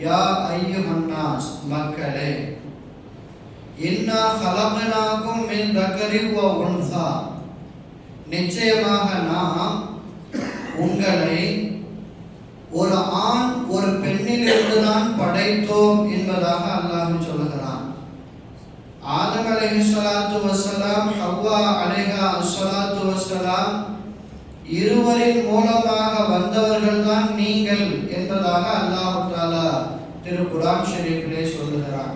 யா அய்யுஹன்னாஸ், மக்களே, இன்னா ஹலக்னாகும் மின் தக்கரி வ உன்சா, நிச்சயமாக நாம் உங்களை ஒரு ஆண் ஒரு பெண்ணிலிருந்து தான் படைத்தோம் என்பதாக அல்லாஹ் சொல்கிறான். ஆதம் அலைஹிஸ்ஸலாத்து வஸ்ஸலாம், ஹவ்வா அலைஹா அஸ்ஸலாத்து வஸ்ஸலாம் இருவரின் மூலமாக வந்தவர்கள் தான் நீங்கள் என்பதாக அல்லாஹ் தஆலா திருக்குர்ஆன் ஷரீஃபிலே சொல்லுகிறான்.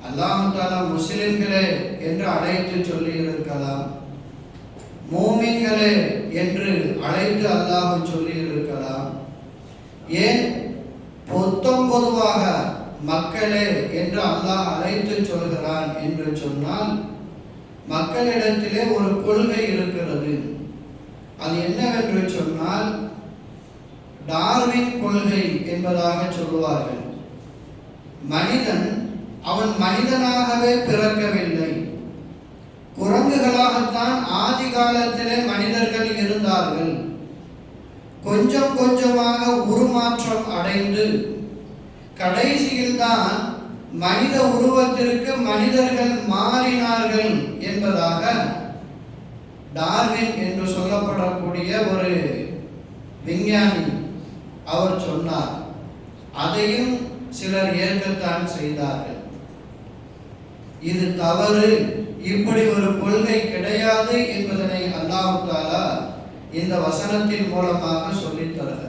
அல்லாஹ் தஆலா முஸ்லிம்களே என்று அழைத்து சொல்லி இருக்கலாம், மூமின்களே என்று அழைத்து அல்லாஹ் சொல்லி இருக்கலாம். ஏன் பொதுவாக மக்களே என்று அல்லாஹ் அழைத்து சொல்கிறான் என்று சொன்னால், மக்களிடத்திலே ஒரு கொள்கை இருக்கிறது. அது என்னவென்று சொன்னால் டார்வின் கொள்கை என்பதாக சொல்லுவார்கள். மனிதன் அவன் மனிதனாகவே பிறக்கவில்லை, குரங்குகளாகத்தான் ஆதி காலத்திலே மனிதர்கள் இருந்தார்கள். கொஞ்சம் கொஞ்சமாக உருமாற்றம் அடைந்து கடைசியில் தான் மனித உருவத்திற்கு மனிதர்கள் மாறினார்கள் என்பதாக டார்வின் என்று சொல்லப்படக்கூடிய ஒரு விஞ்ஞானி அவர் சொன்னார். அதையும் சிலர் ஏற்கத்தான் செய்தார்கள். இது தவறு, இப்படி ஒரு கொள்கை கிடையாது என்பதனை அல்லாஹ் தஆலா இந்த வசனத்தின் மூலமாக சொல்லித் தருகிறார்.